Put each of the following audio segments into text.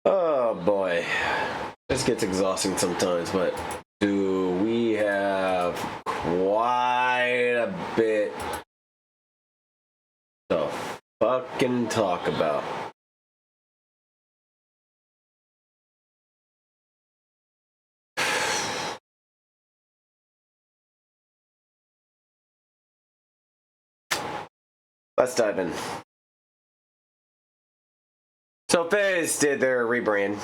Oh boy, this gets exhausting sometimes, but do we have quite a bit to fucking talk about? Let's dive in. So FaZe did their rebrand,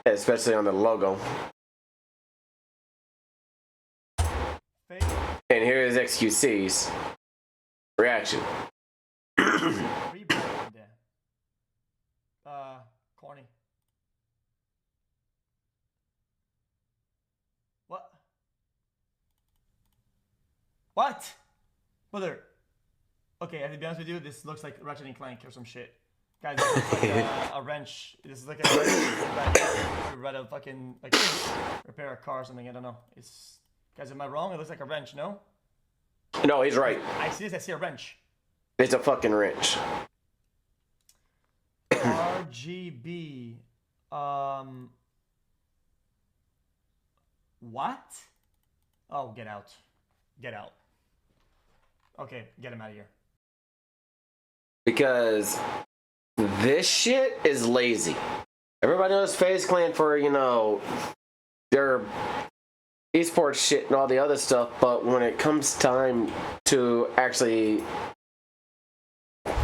especially on the logo. And here is XQC's reaction. Corny. What? What? Brother. Okay, I have to be honest with you, this looks like Ratchet and Clank or some shit. Guys, this looks like a wrench. This is like a wrench to fucking like repair a car or something. I don't know. It's guys, am I wrong? It looks like a wrench, no? No, he's right. I see this. I see a wrench. It's a fucking wrench. RGB. What? Oh, get out. Get out. Okay, get him out of here. Because this shit is lazy. Everybody knows FaZe Clan for, you know, their esports shit and all the other stuff, but when it comes time to actually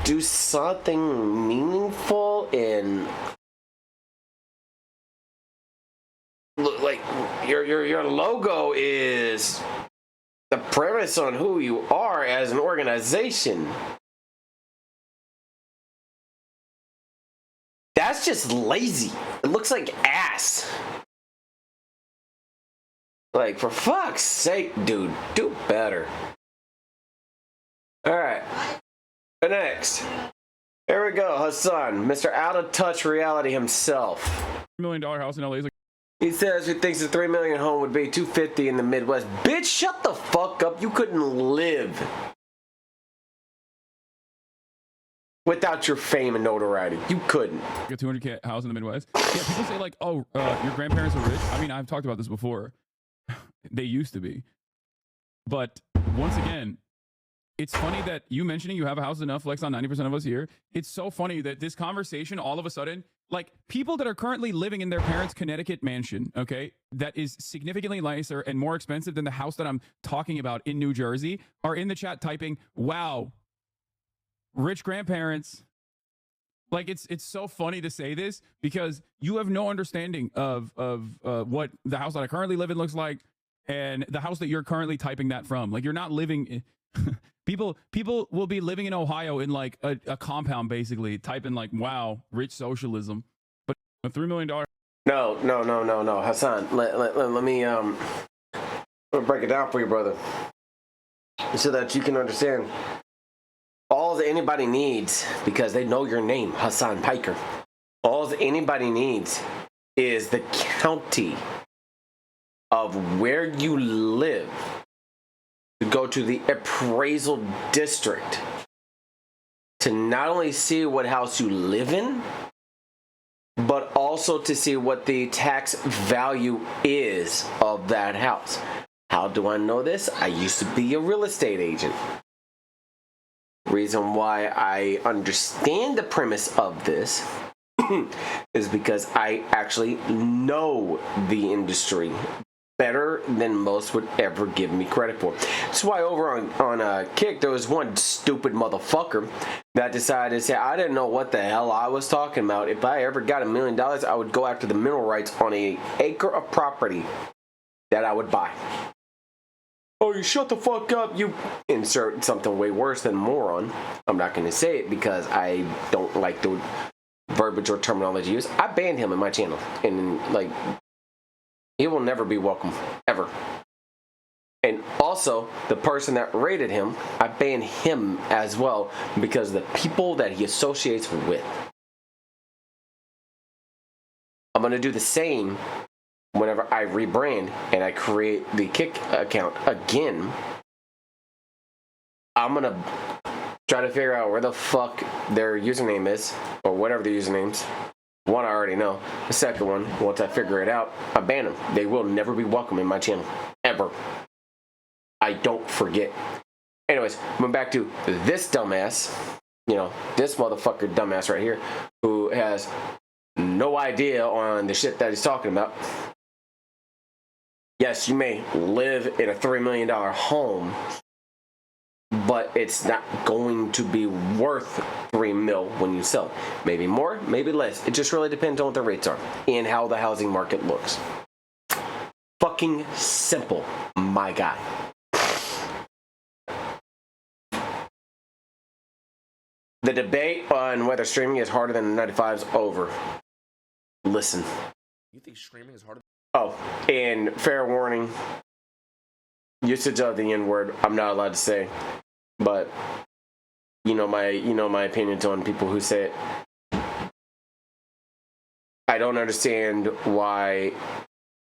do something meaningful and like your logo is the premise on who you are as an organization. That's just lazy. It looks like ass. Like, for fuck's sake, dude, do better. Alright. Next. Here we go, Hassan, Mr. Out of Touch Reality himself. $1 million house in LA is like. He says he thinks a $3 million home would be $250 in the Midwest. Bitch, shut the fuck up. You couldn't live without your fame and notoriety. You couldn't. A $200K house in the Midwest. Yeah, people say like, oh, your grandparents are rich. I mean, I've talked about this before. They used to be. But once again, it's funny that you mentioning you have a house enough flex on 90% of us here. It's so funny that this conversation all of a sudden, like people that are currently living in their parents' Connecticut mansion, okay, that is significantly nicer and more expensive than the house that I'm talking about in New Jersey, are in the chat typing, wow, rich grandparents. Like it's so funny to say this because you have no understanding of what the house that I currently live in looks like and the house that you're currently typing that from. Like you're not living people will be living in Ohio in like a compound basically typing like, wow, rich socialism. But a $3 million. No, Hassan, let me break it down for you, brother, so that you can understand. All that anybody needs, because they know your name, Hassan Piker, all that anybody needs is the county of where you live to go to the appraisal district to not only see what house you live in, but also to see what the tax value is of that house. How do I know this? I used to be a real estate agent. Reason why I understand the premise of this is because I actually know the industry better than most would ever give me credit for. That's why over on Kick, there was one stupid motherfucker that decided to say, I didn't know what the hell I was talking about. If I ever got $1 million, I would go after the mineral rights on an acre of property that I would buy. Oh, you shut the fuck up, you insert something way worse than moron. I'm not going to say it because I don't like the verbiage or terminology used. I banned him in my channel. And, like, he will never be welcome, ever. And also, the person that rated him, I banned him as well because of the people that he associates with. I'm going to do the same whenever I rebrand and I create the Kick account again. I'm going to try to figure out where the fuck their username is, or whatever the usernames, One, I already know. The second one, once I figure it out, I ban them. They will never be welcome in my channel. Ever. I don't forget. Anyways, moving back to this dumbass, you know, this motherfucker dumbass right here, who has no idea on the shit that he's talking about. Yes, you may live in a $3 million home, but it's not going to be worth $3 million when you sell. Maybe more, maybe less. It just really depends on what the rates are and how the housing market looks. Fucking simple, my guy. The debate on whether streaming is harder than the 95 is over. Listen. You think streaming is harder? Oh, and fair warning. Usage of the N-word, I'm not allowed to say, but you know my opinions on people who say it. I don't understand why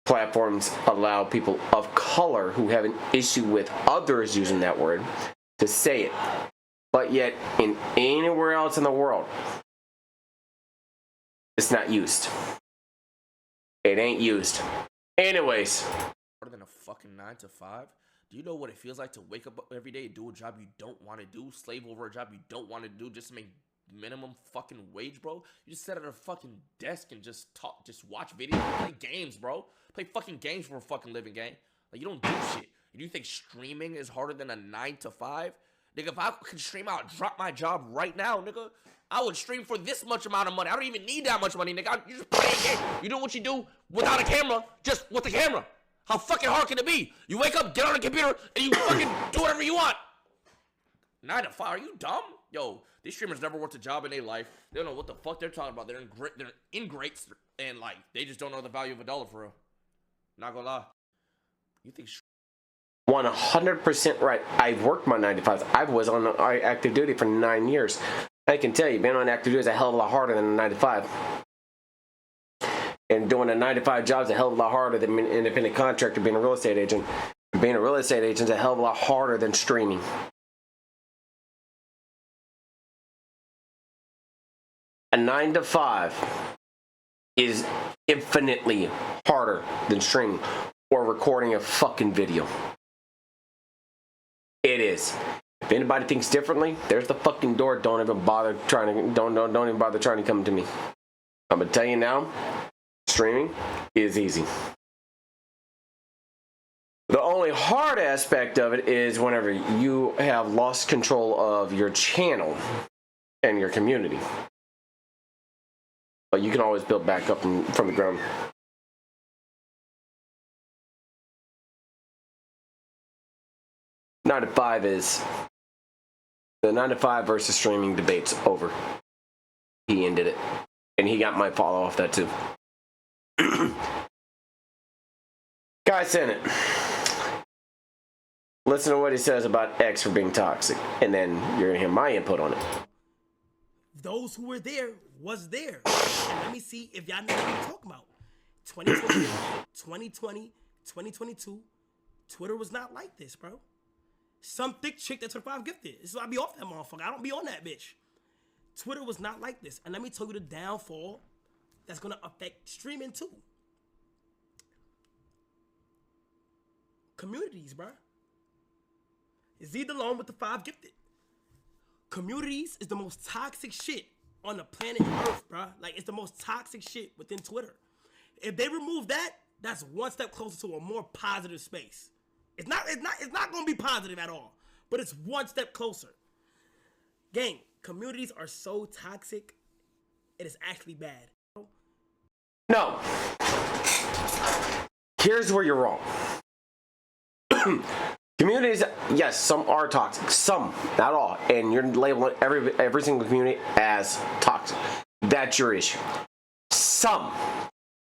platforms allow people of color who have an issue with others using that word to say it. But yet, in anywhere else in the world, it's not used. It ain't used. Anyways. Harder than a fucking 9 to 5? Do you know what it feels like to wake up every day and do a job you don't want to do? Slave over a job you don't want to do just to make minimum fucking wage, bro? You just sit at a fucking desk and just talk, just watch videos, play games, bro. Play fucking games for a fucking living, gang. Like, you don't do shit. And you think streaming is harder than a 9 to 5? Nigga, if I could stream out, drop my job right now, nigga, I would stream for this much amount of money. I don't even need that much money, nigga. You just play a game. You know what you do without a camera, just with the camera. How fucking hard can it be? You wake up, get on the computer, and you fucking do whatever you want. 9 to 5, are you dumb? Yo, these streamers never worked a job in their life. They don't know what the fuck they're talking about. They're ingrates, and like, they just don't know the value of a dollar for real. Not gonna lie. You think 100% right. I've worked my 95s. I was on active duty for 9 years. I can tell you, being on active duty is a hell of a lot harder than a 95. And doing a 9-to-5 job is a hell of a lot harder than an independent contractor, being a real estate agent. Being a real estate agent is a hell of a lot harder than streaming. A 9-to-5 is infinitely harder than streaming or recording a fucking video. It is. If anybody thinks differently, there's the fucking door. Don't even bother trying to don't even bother trying to come to me. I'm gonna tell you now, streaming is easy. The only hard aspect of it is whenever you have lost control of your channel and your community. But you can always build back up from the ground. Nine to 5 is the 9-to-5 versus streaming debate's over. He ended it, and he got my follow off that too. Guy sent it. Listen to what he says about X for being toxic, and then you're gonna hear my input on it. Those who were there was there. And let me see if y'all know what I'm talking about. 2020, 2020, 2022, Twitter was not like this, bro. Some thick chick that 25 gifted. This is why I be off that motherfucker. I don't be on that bitch. Twitter was not like this. And let me tell you the downfall that's gonna affect streaming too. Communities, bro. Leave alone with the 5 gifted. Communities is the most toxic shit on the planet Earth, bro. Like, it's the most toxic shit within Twitter. If they remove that, that's one step closer to a more positive space. It's not gonna be positive at all, but it's one step closer. Gang, communities are so toxic, it is actually bad. No. Here's where you're wrong. Communities, yes, some are toxic. Some, not all. And you're labeling every single community as toxic. That's your issue. Some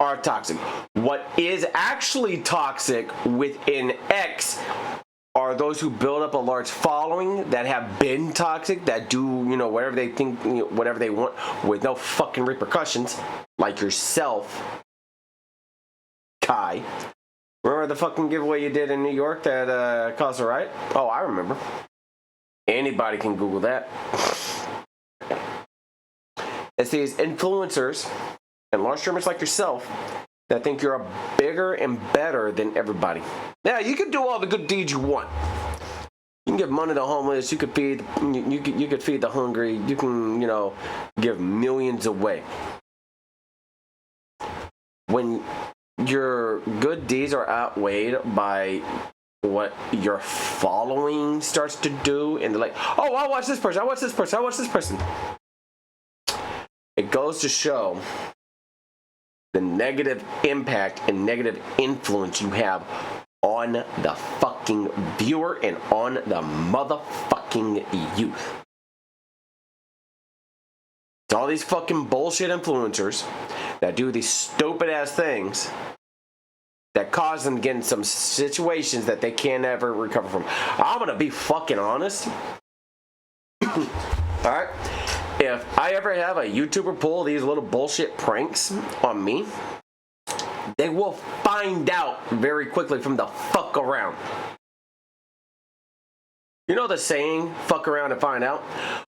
are toxic. What is actually toxic within X are those who build up a large following that have been toxic, that do, whatever they think, whatever they want with no fucking repercussions, like yourself, Kai. Remember the fucking giveaway you did in New York that caused a riot? Oh, I remember. Anybody can Google that. It's these influencers and large streamers like yourself that think you're bigger and better than everybody. Yeah, you can do all the good deeds you want. You can give money to the homeless. You could feed. You could feed the hungry. You can, give millions away. When your good deeds are outweighed by what your following starts to do, and they're like, "Oh, I watch this person. I watch this person. I watch this person." It goes to show the negative impact and negative influence you have on the fucking viewer and on the motherfucking youth. It's all these fucking bullshit influencers that do these stupid ass things that cause them to get in some situations that they can't ever recover from. I'm gonna be fucking honest. Alright? If I ever have a YouTuber pull these little bullshit pranks on me, they will find out very quickly from the fuck around. You know the saying, fuck around and find out?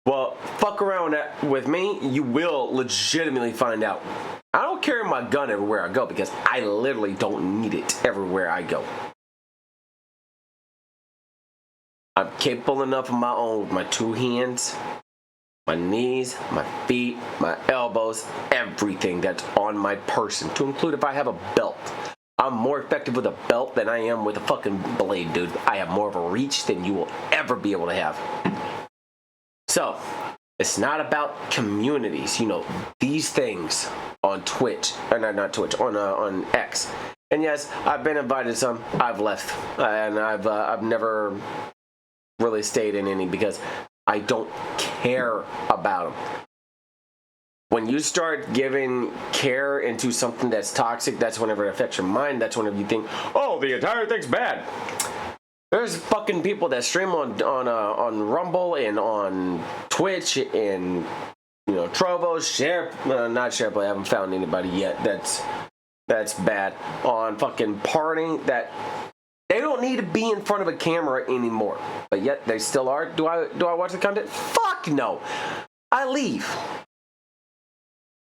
Well, fuck around with me, you will legitimately find out. I don't carry my gun everywhere I go because I literally don't need it everywhere I go. I'm capable enough of my own with my two hands, my knees, my feet, my elbows, everything that's on my person, to include if I have a belt. I'm more effective with a belt than I am with a fucking blade, dude. I have more of a reach than you will ever be able to have. So, it's not about communities, these things on Twitch, or not Twitch, on X. And yes, I've been invited to some, I've left, and I've never really stayed in any because I don't care about them. When you start giving care into something that's toxic, that's whenever it affects your mind. That's whenever you think, oh, the entire thing's bad. There's fucking people that stream on Rumble and on Twitch and Trovo, not SharePlay. I haven't found anybody yet. That's bad. On fucking Party, that they don't need to be in front of a camera anymore, but yet they still are. Do I watch the content? Fuck no. I leave.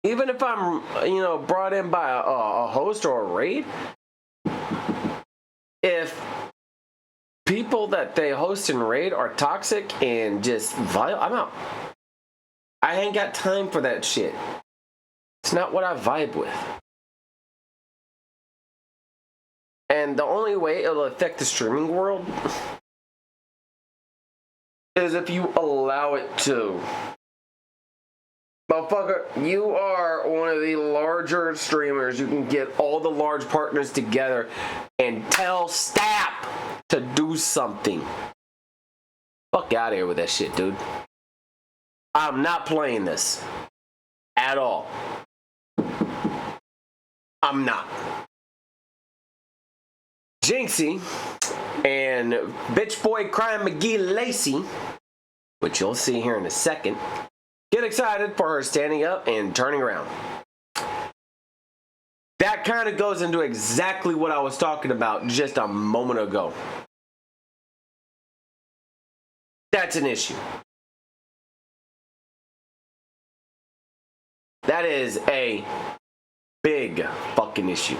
Even if I'm, brought in by a host or a raid, if people that they host and raid are toxic and just vile, I'm out. I ain't got time for that shit. It's not what I vibe with. And the only way it'll affect the streaming world is if you allow it to. Motherfucker, you are one of the larger streamers. You can get all the large partners together and tell Stap to do something. Fuck out of here with that shit, dude. I'm not playing this. At all. I'm not. Jinxie and bitch boy Crying McGee Lacey, which you'll see here in a second, get excited for her standing up and turning around. That kind of goes into exactly what I was talking about just a moment ago. That's an issue. That is a big fucking issue.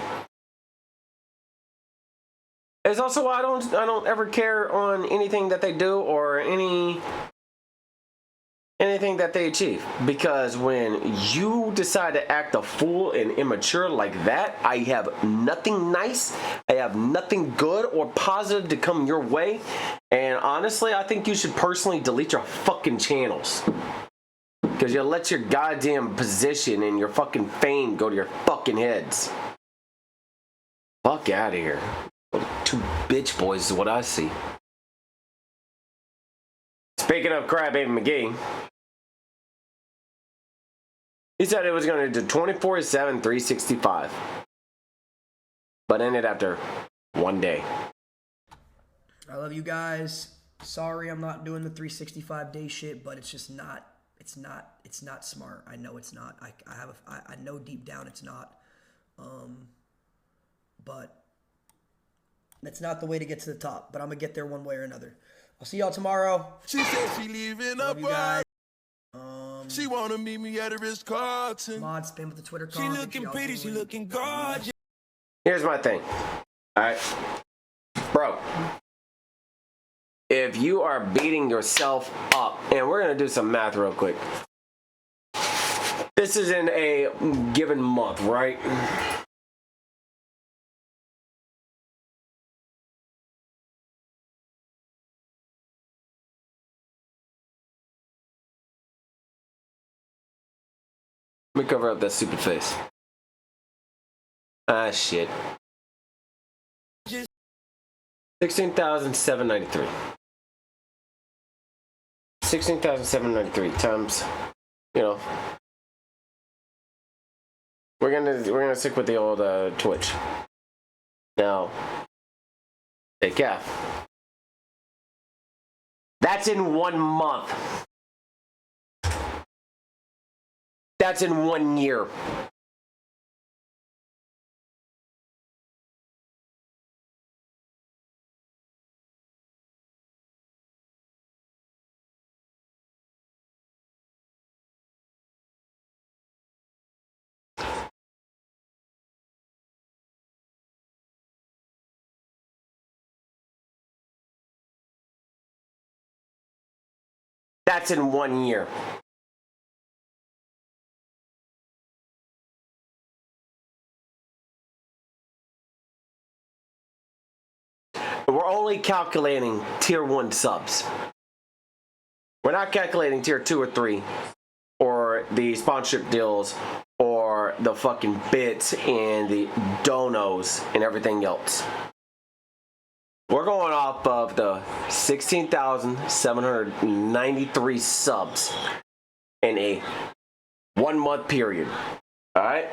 It's also why I don't ever care on anything that they do or anything that they achieve, because when you decide to act a fool and immature like that, I have nothing nice, I have nothing good or positive to come your way, and honestly, I think you should personally delete your fucking channels, because you let your goddamn position and your fucking fame go to your fucking heads. Fuck out of here. Two bitch boys is what I see. Speaking of Crybaby McGee, he said it was going to do 24/7, 365, but ended after one day. I love you guys. Sorry I'm not doing the 365 day shit, but it's just not. It's not smart. I know it's not. I know deep down it's not. But that's not the way to get to the top. But I'm gonna get there one way or another. I'll see y'all tomorrow. She said she leaving Love up. you guys. She wanna meet me at a Ritz-Carlton. Mod spin with the Twitter She comment. looking Y'all pretty, do she it. looking gorgeous. Here's my thing. Alright? Bro. If you are beating yourself up, and we're going to do some math real quick. This is in a given month, right? Let me cover up that stupid face. Ah, shit. 16,793. 16,793 times, you know. We're gonna stick with the old Twitch. Now, take care. That's in 1 month. That's in 1 year. That's in 1 year. We're only calculating tier 1 subs. We're not calculating tier 2 or 3 or the sponsorship deals or the fucking bits and the donos and everything else. We're going off of the 16,793 subs in a 1 month period. All right?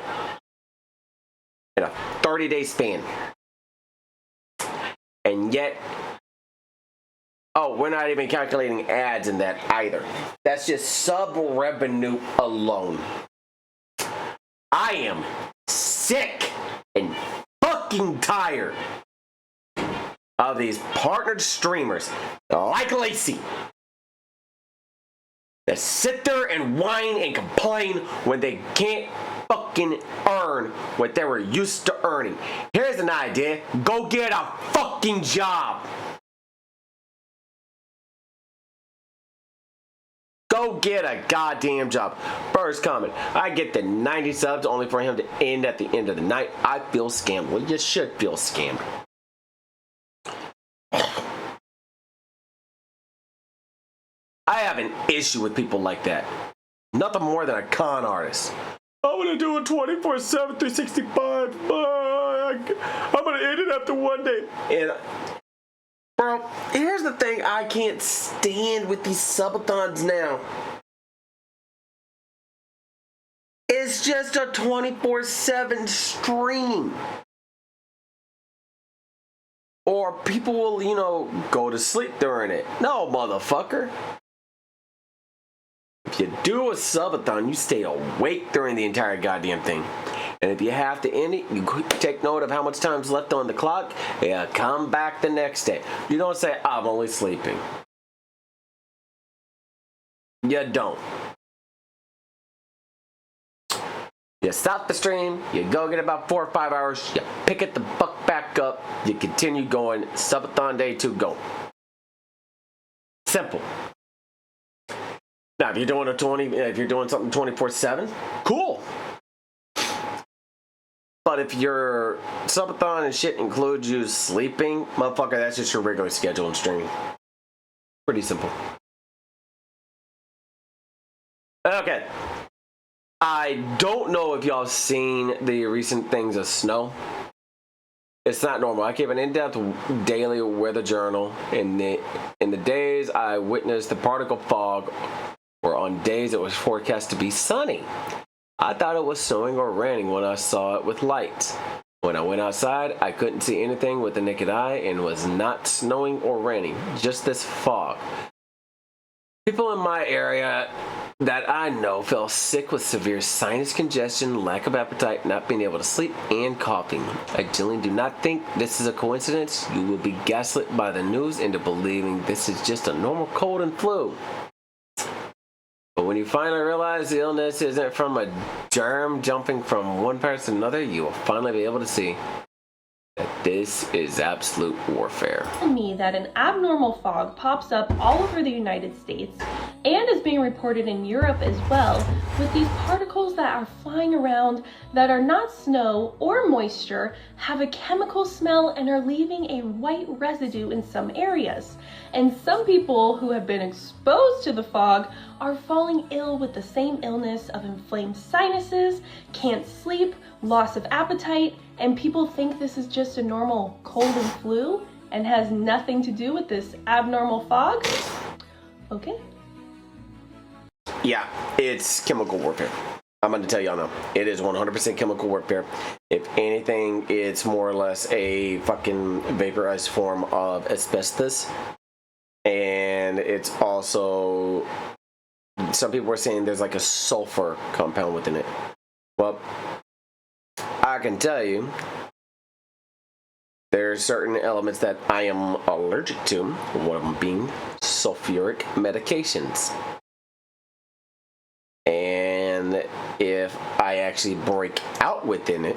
In a 30-day span. And yet, oh, we're not even calculating ads in that either. That's just sub revenue alone. I am sick and fucking tired of these partnered streamers like Lacey that sit there and whine and complain when they can't fucking earn what they were used to earning. Here's an idea. Go get a fucking job. Go get a goddamn job. First comment. I get the 90 subs only for him to end at the end of the night. I feel scammed. Well, you should feel scammed. I have an issue with people like that. Nothing more than a con artist. I'm gonna do it 24/7, 365. I'm gonna end it after 1 day. And bro, here's the thing I can't stand with these subathons now. It's just a 24/7 stream. Or people will, you know, go to sleep during it. No, motherfucker. If you do a subathon, you stay awake during the entire goddamn thing. And if you have to end it, you take note of how much time's left on the clock. Yeah, come back the next day. You don't say, I'm only sleeping. You don't. You stop the stream, you go get about 4 or 5 hours, you pick it the fuck back up, you continue going, subathon day 2, go. Simple. Now, if you're doing something 24/7, cool. But if your subathon and shit includes you sleeping, motherfucker, that's just your regular schedule and streaming. Pretty simple. Okay. I don't know if y'all seen the recent things of snow. It's not normal. I keep an in-depth daily weather journal. In the days I witnessed the particle fog, or on days it was forecast to be sunny. I thought it was snowing or raining when I saw it with lights. When I went outside, I couldn't see anything with the naked eye, and it was not snowing or raining, just this fog. People in my area that I know fell sick with severe sinus congestion, lack of appetite, not being able to sleep, and coughing. I genuinely do not think this is a coincidence. You will be gaslit by the news into believing this is just a normal cold and flu. But when you finally realize the illness isn't from a germ jumping from one person to another, you will finally be able to see that this is absolute warfare. Me that an abnormal fog pops up all over the United States and is being reported in Europe as well, with these particles that are flying around that are not snow or moisture, have a chemical smell, and are leaving a white residue in some areas. And some people who have been exposed to the fog are falling ill with the same illness of inflamed sinuses, can't sleep, loss of appetite, and people think this is just a normal cold and flu and has nothing to do with this abnormal fog. Okay. Yeah, it's chemical warfare. I'm going to tell y'all now. It is 100% chemical warfare. If anything, it's more or less a fucking vaporized form of asbestos. And it's also, some people are saying there's like a sulfur compound within it. Well, I can tell you, there's certain elements that I am allergic to, one of them being sulfuric medications. And if I actually break out within it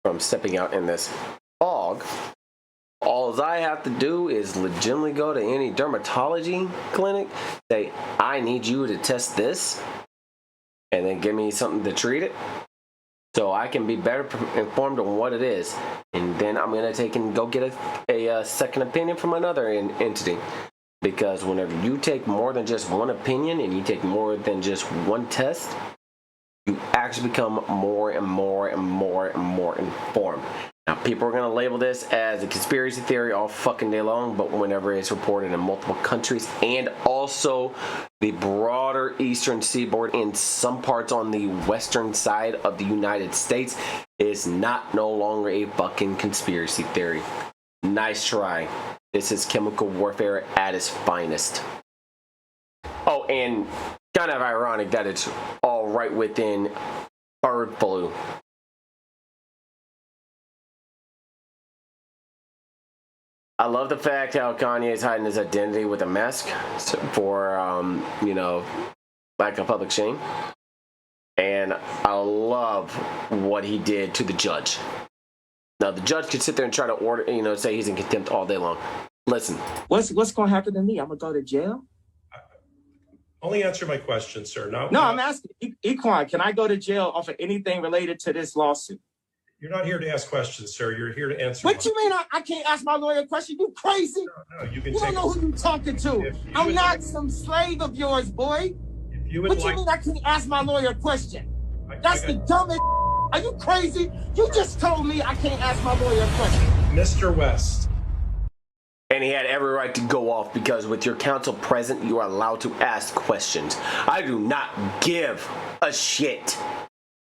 from stepping out in this fog, all I have to do is legitimately go to any dermatology clinic, say, I need you to test this, and then give me something to treat it, so I can be better informed on what it is. And then I'm going to take and go get a second opinion from another entity. Because whenever you take more than just one opinion and you take more than just one test, you actually become more and more and more and more informed. Now, people are going to label this as a conspiracy theory all fucking day long, but whenever it's reported in multiple countries and also the broader eastern seaboard in some parts on the western side of the United States, it's no longer a fucking conspiracy theory. Nice try. This is chemical warfare at its finest. Oh, and kind of ironic that it's all right within bird flu. I love the fact how Kanye is hiding his identity with a mask for, lack of public shame. And I love what he did to the judge. Now, the judge could sit there and try to say he's in contempt all day long. Listen. What's going to happen to me? I'm going to go to jail? Only answer my question, sir. No, I'm asking. Equine, can I go to jail off of anything related to this lawsuit? You're not here to ask questions, sir. You're here to answer. What you mean I can't ask my lawyer a question? You crazy? No, you can You don't know who you're talking to. I'm not some slave of yours, boy. What you mean I can't ask my lawyer a question? That's the dumbest. Are you crazy? You just told me I can't ask my lawyer a question. Mr. West. And he had every right to go off because with your counsel present, you are allowed to ask questions. I do not give a shit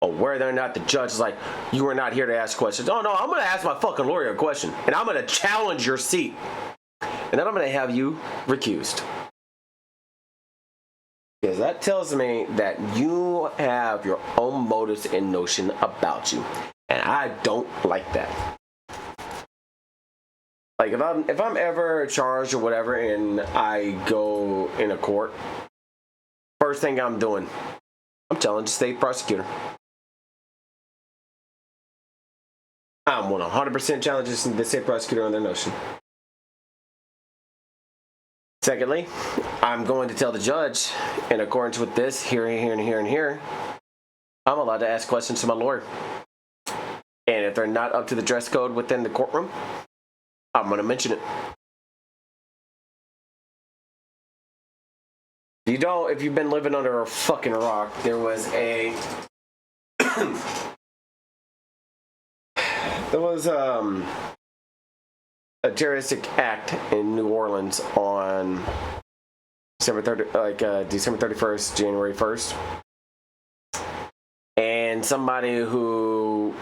or whether or not the judge is like, you are not here to ask questions. Oh no, I'm going to ask my fucking lawyer a question and I'm going to challenge your seat. And then I'm going to have you recused. Because that tells me that you have your own motives and notion about you. And I don't like that. Like if I'm ever charged or whatever and I go in a court, first thing I'm doing, I'm telling the state prosecutor. I'm 100% challenging the state prosecutor on their notion. Secondly, I'm going to tell the judge, in accordance with this, here, and here, I'm allowed to ask questions to my lawyer. And if they're not up to the dress code within the courtroom, I'm going to mention it. If you've been living under a fucking rock, there was a terroristic act in New Orleans on December 31st, January 1st. And somebody who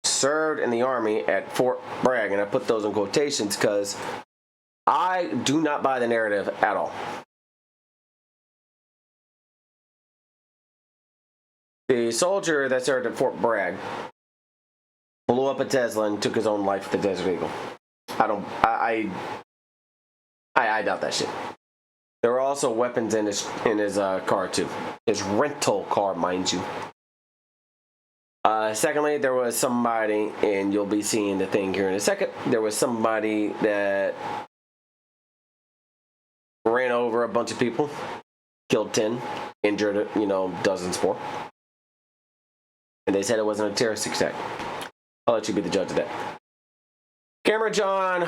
served in the army at Fort Bragg, and I put those in quotations because I do not buy the narrative at all. The soldier that served at Fort Bragg blew up a Tesla and took his own life with the Desert Eagle. I doubt that shit. There were also weapons in his car too. His rental car, mind you. Secondly, there was somebody, and you'll be seeing the thing here in a second. There was somebody that ran over a bunch of people, killed 10, injured, dozens more. And they said it wasn't a terrorist attack. I'll let you be the judge of that. Cameron John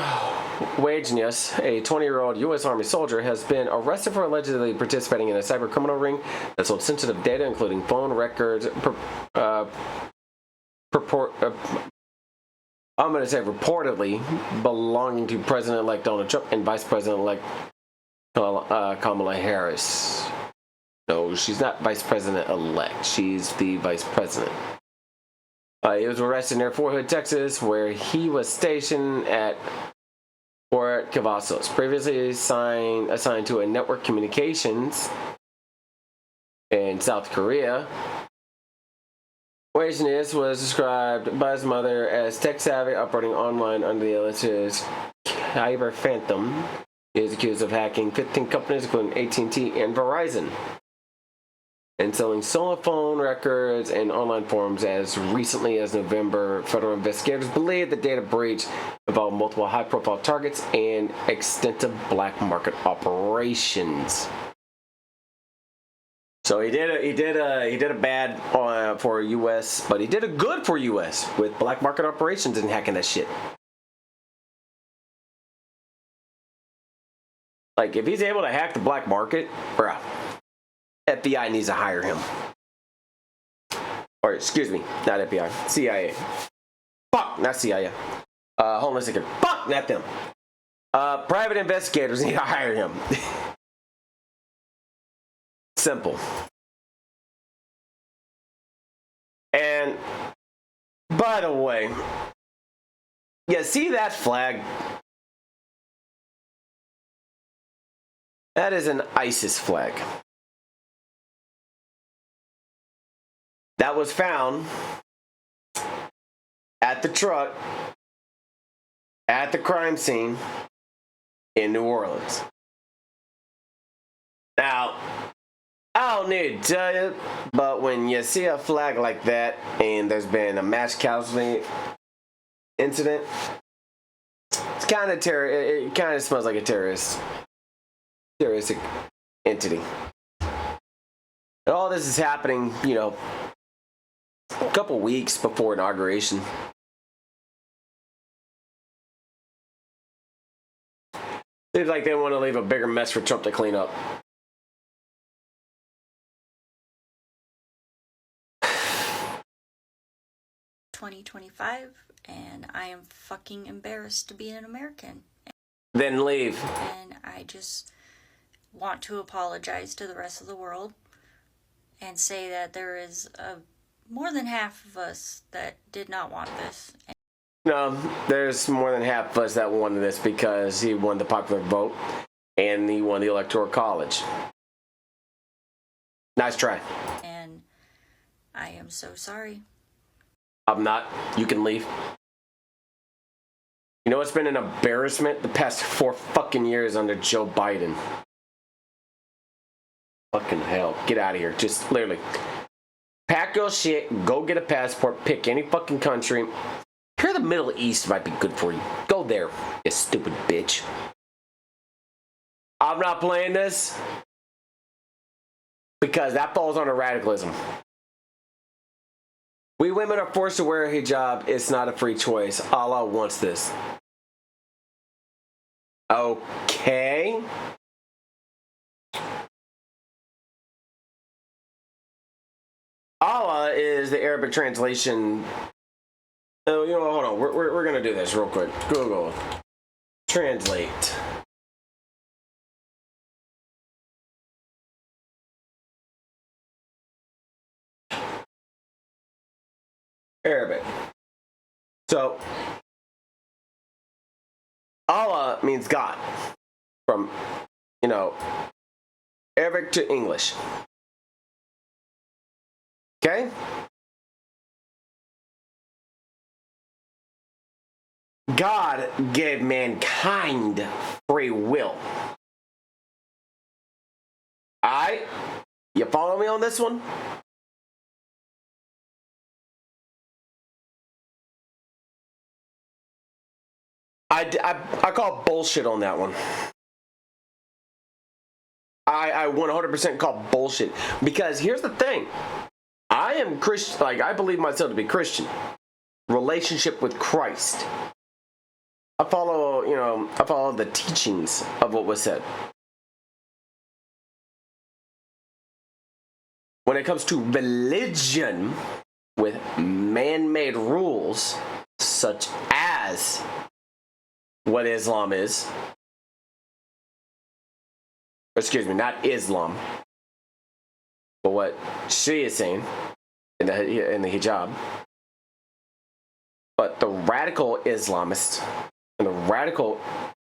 Wagenius, a 20-year-old U.S. Army soldier, has been arrested for allegedly participating in a cyber criminal ring that sold sensitive data, including phone records, I'm going to say reportedly belonging to President-elect Donald Trump and Vice President-elect Kamala Harris. No, she's not Vice President-elect. She's the Vice President. He was arrested near Fort Hood, Texas, where he was stationed at Fort Cavazos, previously assigned to a network communications in South Korea. Wagenius was described by his mother as tech-savvy, operating online under the alias Kyber Phantom. He is accused of hacking 15 companies, including AT&T and Verizon, and selling stolen phone records and online forums. As recently as November, federal investigators believe the data breach involved multiple high-profile targets and extensive black market operations. So he did a bad for U.S., but he did a good for U.S. with black market operations and hacking that shit. Like, if he's able to hack the black market, bruh, FBI needs to hire him. Or, excuse me, not FBI, CIA. Fuck, not CIA. Homeland Security. Fuck, not them. Private investigators need to hire him. Simple. And, by the way, you see that flag? That is an ISIS flag. That was found at the truck, at the crime scene in New Orleans. Now, I don't need to tell you, but when you see a flag like that and there's been a mass casualty incident, it's kind of it kind of smells like a terroristic entity. And all this is happening, a couple weeks before inauguration. Seems like they want to leave a bigger mess for Trump to clean up. $2025, and I am fucking embarrassed to be an American. Then leave. And I just want to apologize to the rest of the world and say that there is more than half of us that did not want this. No, there's more than half of us that wanted this because he won the popular vote and he won the Electoral College. Nice try. And I am so sorry. I'm not. You can leave. You know what's been an embarrassment the past 4 fucking years under Joe Biden? Fucking hell. Get out of here. Just literally. Pack your shit, go get a passport, pick any fucking country. Here the Middle East might be good for you. Go there, you stupid bitch. I'm not playing this because that falls under radicalism. We women are forced to wear a hijab. It's not a free choice. Allah wants this. Okay. Allah is the Arabic translation. Oh, hold on. We're gonna do this real quick. Google translate. Arabic. So, Allah means God. From, Arabic to English. Okay? God gave mankind free will. You follow me on this one? I call bullshit on that one. I 100% call bullshit, because here's the thing. I am Christian, like, I believe myself to be Christian. Relationship with Christ. I follow the teachings of what was said. When it comes to religion with man-made rules, such as what Islam is, excuse me, not Islam, but what she is saying in the hijab, but the radical Islamists and the radical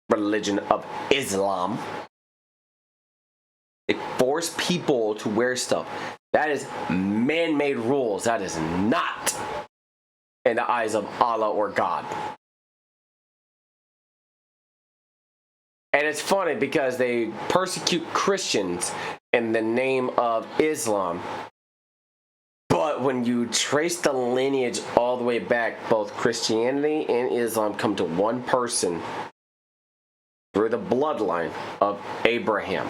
religion of Islam, they force people to wear stuff. That is man-made rules. That is not in the eyes of Allah or God. And it's funny because they persecute Christians in the name of Islam. But when you trace the lineage all the way back, both Christianity and Islam come to one person through the bloodline of Abraham.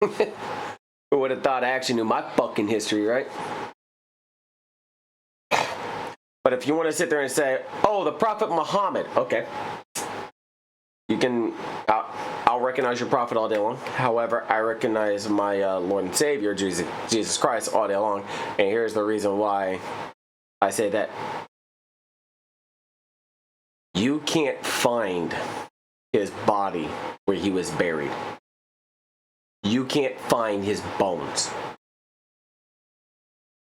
Who would have thought I actually knew my fucking history, right? But if you want to sit there and say, oh, the Prophet Muhammad, okay. You can, I'll recognize your prophet all day long. However, I recognize my Lord and Savior, Jesus Christ, all day long. And here's the reason why I say that. You can't find his body where he was buried. You can't find his bones.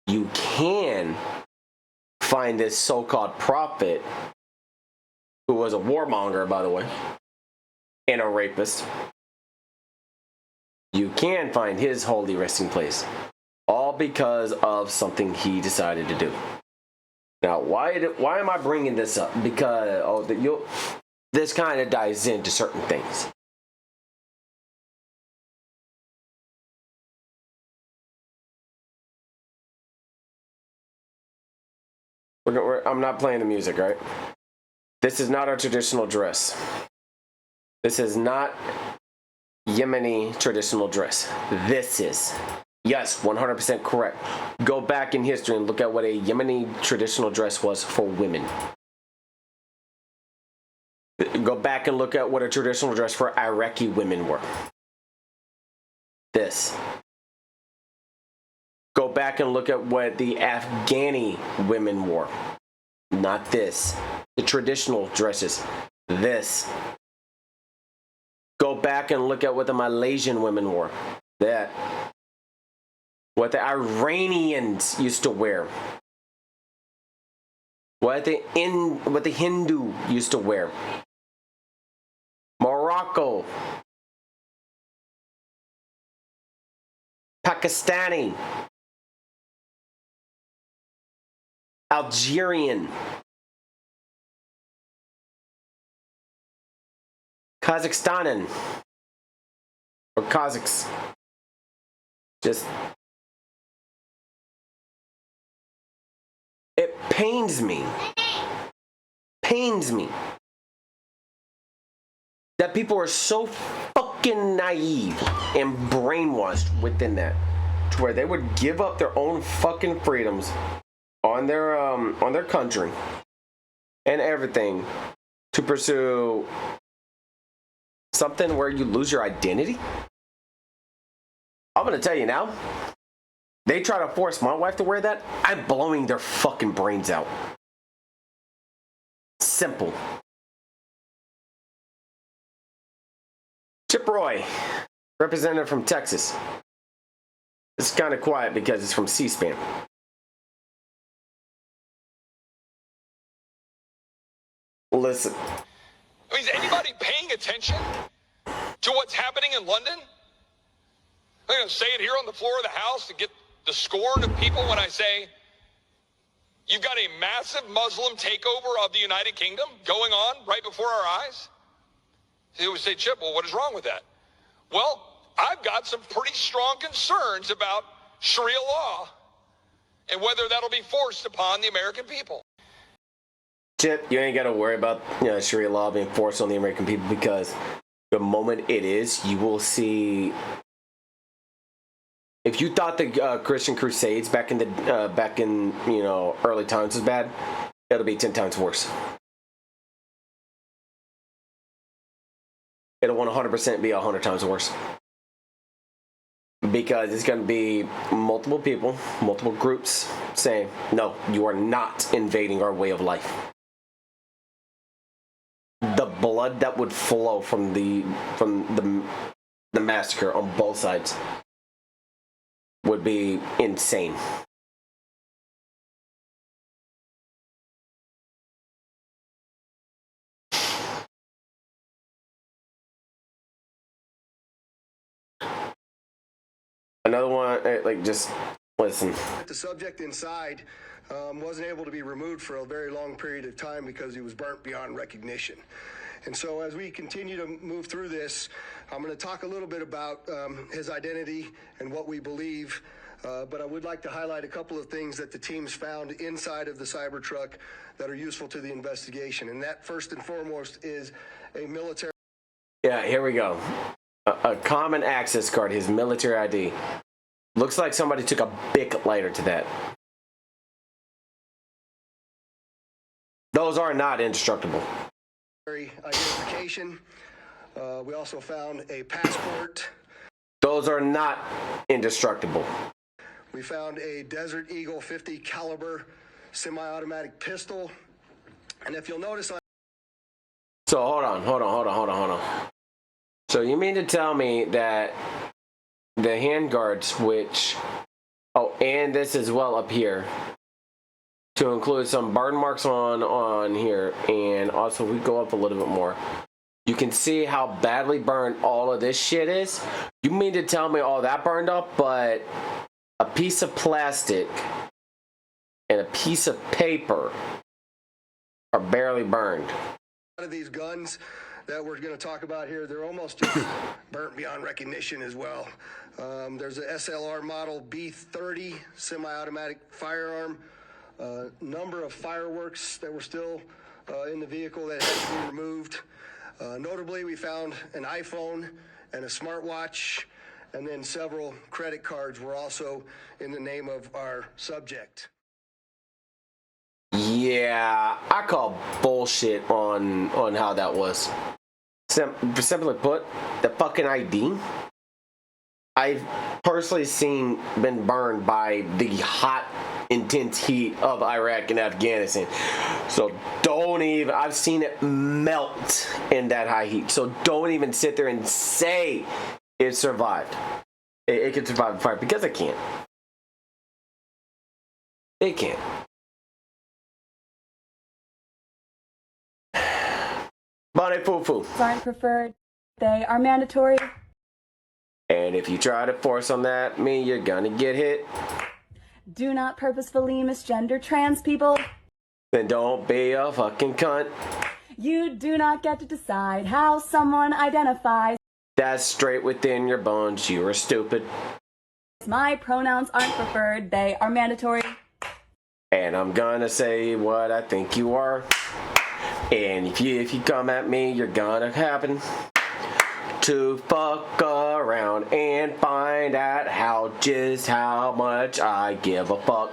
You can find this so-called prophet, who was a warmonger, by the way, and a rapist. You can find his holy resting place, all because of something he decided to do. Now, why am I bringing this up? Because this kind of dives into certain things. I'm not playing the music, right? This is not a traditional dress. This is not Yemeni traditional dress. This is. Yes, 100% correct. Go back in history and look at what a Yemeni traditional dress was for women. Go back and look at what a traditional dress for Iraqi women were. This. Go back and look at what the Afghani women wore. Not this. The traditional dresses. This. Go back and look at what the Malaysian women wore. That. What the Iranians used to wear. What the Hindu used to wear. Morocco. Pakistani. Algerian, Kazakhstanan, or Kazakhs. It pains me that people are so fucking naive and brainwashed within that, to where they would give up their own fucking freedoms on their country and everything to pursue something where you lose your identity. I'm gonna tell you now, they try to force my wife to wear that, I'm blowing their fucking brains out. Simple. Chip Roy, representative from Texas. It's kind of quiet because it's from C-SPAN. Listen. I mean, is anybody paying attention to what's happening in London? I'm going to say it here on the floor of the House to get the scorn of people when I say you've got a massive Muslim takeover of the United Kingdom going on right before our eyes. He would say, Chip, well, what is wrong with that? Well, I've got some pretty strong concerns about Sharia law and whether that'll be forced upon the American people. Chip, you ain't got to worry about Sharia law being forced on the American people, because the moment it is, you will see. If you thought the Christian Crusades back in early times was bad, it'll be 10 times worse. It'll 100% be 100 times worse. Because it's going to be multiple people, multiple groups saying, no, you are not invading our way of life. The blood that would flow from the massacre on both sides would be insane. Another one, just listen. The subject inside wasn't able to be removed for a very long period of time because he was burnt beyond recognition. And so as we continue to move through this, I'm going to talk a little bit about his identity and what we believe, but I would like to highlight a couple of things that the teams found inside of the Cybertruck that are useful to the investigation. And that, first and foremost, is a military... Yeah, here we go. A common access card, his military ID. Looks like somebody took a Bic lighter to that. Those are not indestructible. Identification. We also found a passport. Those are not indestructible. We found a Desert Eagle 50 caliber semi-automatic pistol. And if you'll notice... So hold on. So you mean to tell me that the handguards, and this as well up here, to include some burn marks on here, and also we go up a little bit more, you can see how badly burned all of this shit is? You mean to tell me all that burned up, but a piece of plastic and a piece of paper are barely burned? A lot of these guns that we're going to talk about here, they're almost just burnt beyond recognition as well. There's a SLR model B30 semi-automatic firearm, number of fireworks that were still in the vehicle that had to be removed. Notably, we found an iPhone and a smartwatch, and then several credit cards were also in the name of our subject. Yeah, I call bullshit on how that was. Simply put, the fucking ID, I've personally been burned by the hot, intense heat of Iraq and Afghanistan. So I've seen it melt in that high heat. So don't even sit there and say it survived. It can survive the fire, because it can't. It can't. Bonnet foo-foo. Aren't preferred. They are mandatory. And if you try to force on that, you're gonna get hit. Do not purposefully misgender trans people. Then don't be a fucking cunt. You do not get to decide how someone identifies. That's straight within your bones. You are stupid. My pronouns aren't preferred. They are mandatory. And I'm gonna say what I think you are. And if you come at me, you're gonna happen to fuck around and find out just how much I give a fuck.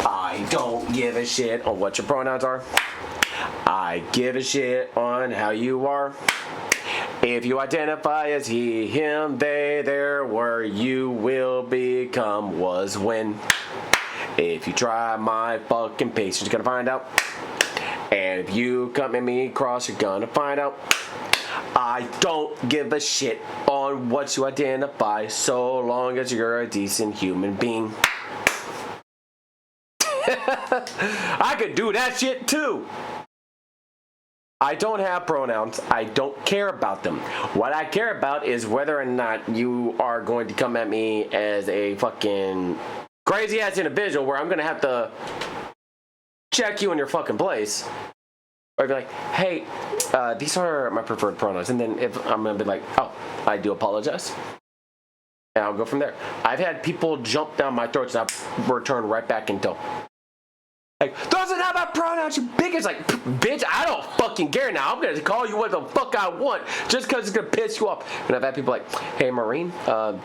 I don't give a shit on what your pronouns are. I give a shit on how you are. If you identify as he, him, they, their, where, you will become was when. If you try my fucking patience, you're gonna find out. And if you come at me across, you're gonna find out. I don't give a shit on what you identify, so long as you're a decent human being. I could do that shit too. I don't have pronouns. I don't care about them. What I care about is whether or not you are going to come at me as a fucking crazy ass individual where I'm gonna have to check you in your fucking place. Or be like, hey, these are my preferred pronouns. And then if I'm going to be like, oh, I do apologize. And I'll go from there. I've had people jump down my throats and I've returned right back into like, those are not my pronouns, you bigots. Like, bitch, I don't fucking care now. I'm gonna call you what the fuck I want just because it's gonna piss you off. And I've had people like, hey, Maureen,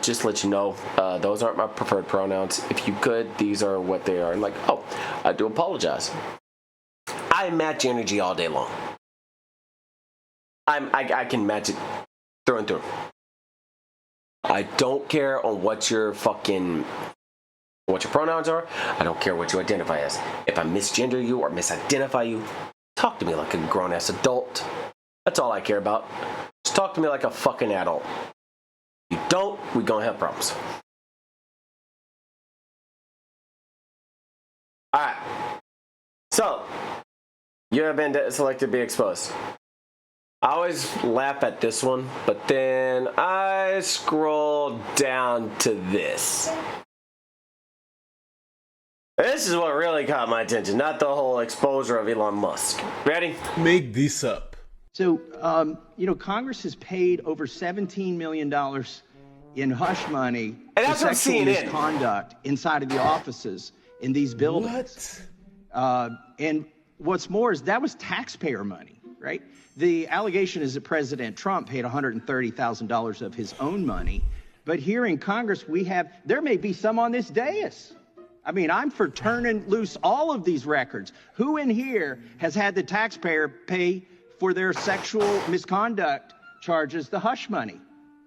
just to let you know, those aren't my preferred pronouns. If you could, these are what they are. And like, oh, I do apologize. I match energy all day long. I can match it through and through. I don't care on what your pronouns are. I don't care what you identify as. If I misgender you or misidentify you, talk to me like a grown-ass adult. That's all I care about. Just talk to me like a fucking adult. If you don't, we're gonna have problems. Alright. So, you have been selected to be exposed. I always laugh at this one, but then I scroll down to this. This is what really caught my attention, not the whole exposure of Elon Musk. Ready? Make this up. So, Congress has paid over $17 million in hush money for sexual misconduct inside of the offices in these buildings. What? And what's more is that was taxpayer money, right? The allegation is that President Trump paid $130,000 of his own money. But here in Congress, there may be some on this dais. I mean, I'm for turning loose all of these records. Who in here has had the taxpayer pay for their sexual misconduct charges the hush money?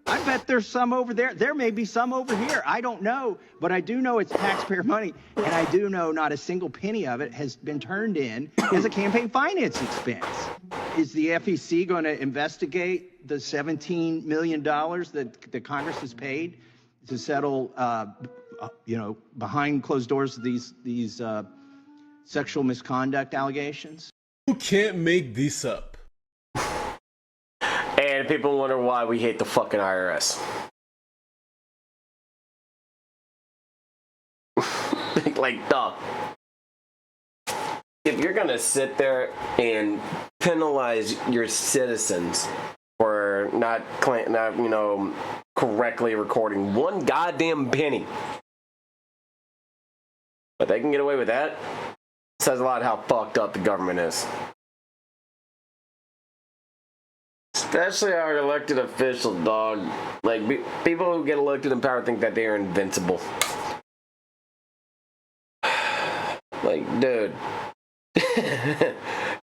I bet there's some over there. There may be some over here. I don't know, but I do know it's taxpayer money, and I do know not a single penny of it has been turned in as a campaign finance expense. Is the FEC going to investigate the $17 million that the Congress has paid to settle behind closed doors, these sexual misconduct allegations? You can't make this up. And people wonder why we hate the fucking IRS. Like, dog. If you're gonna sit there and penalize your citizens for not correctly recording one goddamn penny, but they can get away with that, says a lot how fucked up the government is. Especially our elected officials, dog. Like, people who get elected in power think that they are invincible. Like, dude.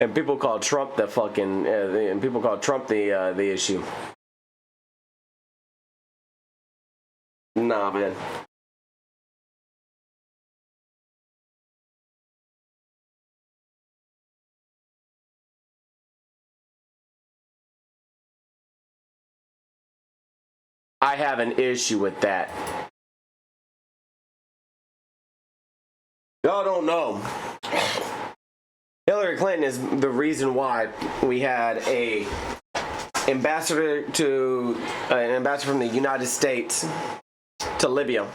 And people call Trump the fucking, and people call Trump the issue. Nah, man. I have an issue with that. Y'all don't know. Hillary Clinton is the reason why we had an ambassador from the United States to Libya,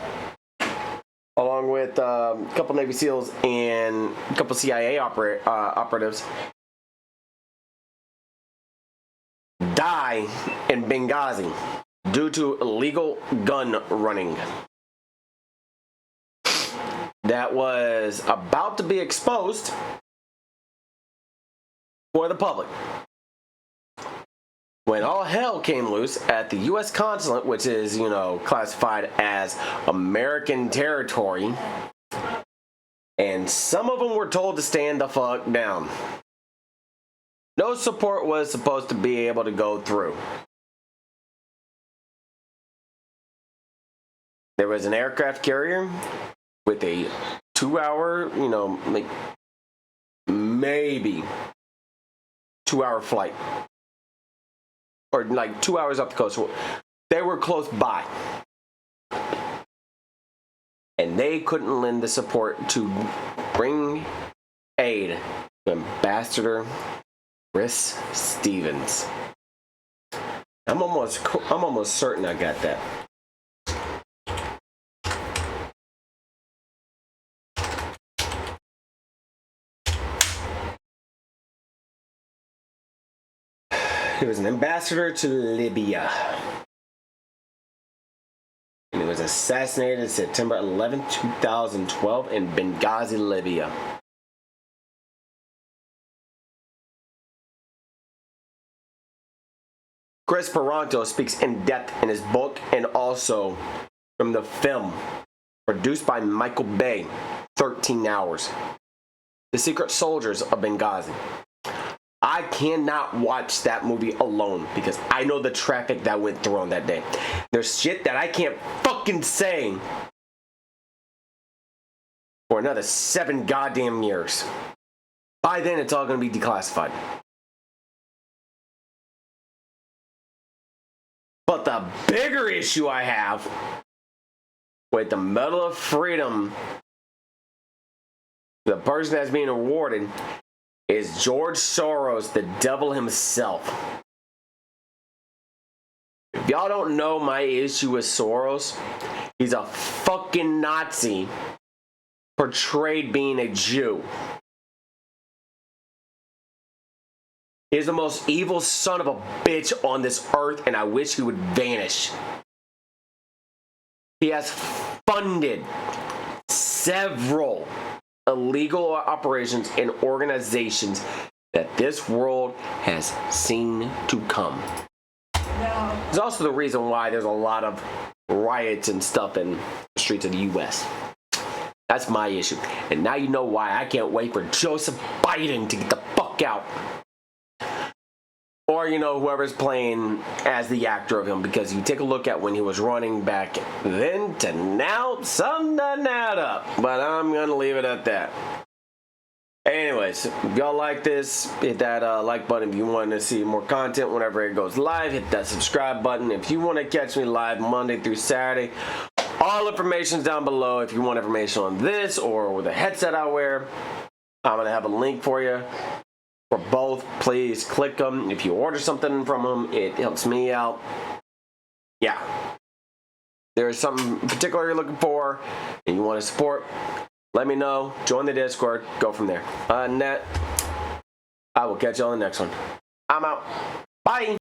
along with a couple Navy SEALs and a couple CIA operatives, die in Benghazi due to illegal gun running. That was about to be exposed for the public. When all hell came loose at the U.S. consulate, which is, classified as American territory, and some of them were told to stand the fuck down. No support was supposed to be able to go through. There was an aircraft carrier with a 2-hour, maybe 2-hour flight. Or 2 hours up the coast. They were close by. And they couldn't lend the support to bring aid to Ambassador Chris Stevens. I'm almost certain I got that. He was an ambassador to Libya. And he was assassinated September 11, 2012 in Benghazi, Libya. Chris Paronto speaks in depth in his book and also from the film produced by Michael Bay, 13 Hours, The Secret Soldiers of Benghazi. I cannot watch that movie alone because I know the traffic that went through on that day. There's shit that I can't fucking say for another 7 goddamn years. By then, it's all going to be declassified. But the bigger issue I have with the Medal of Freedom, the person that's being awarded, is George Soros, the devil himself. If y'all don't know my issue with Soros, he's a fucking Nazi portrayed being a Jew. He's the most evil son of a bitch on this earth, and I wish he would vanish. He has funded several illegal operations and organizations that this world has seen to come. It's also the reason why there's a lot of riots and stuff in the streets of the U.S. That's my issue. And now you know why I can't wait for Joseph Biden to get the fuck out. Or, you know, whoever's playing as the actor of him, because you take a look at when he was running back then to now, something doesn't add up. But I'm going to leave it at that. Anyways, if y'all like this, hit that like button. If you want to see more content whenever it goes live, hit that subscribe button. If you want to catch me live Monday through Saturday, all information's down below. If you want information on this or the headset I wear, I'm going to have a link for you. For both, please click them. If you order something from them, it helps me out. Yeah. There's something particular you're looking for and you want to support, let me know. Join the Discord. Go from there. Other than that, I will catch you on the next one. I'm out. Bye.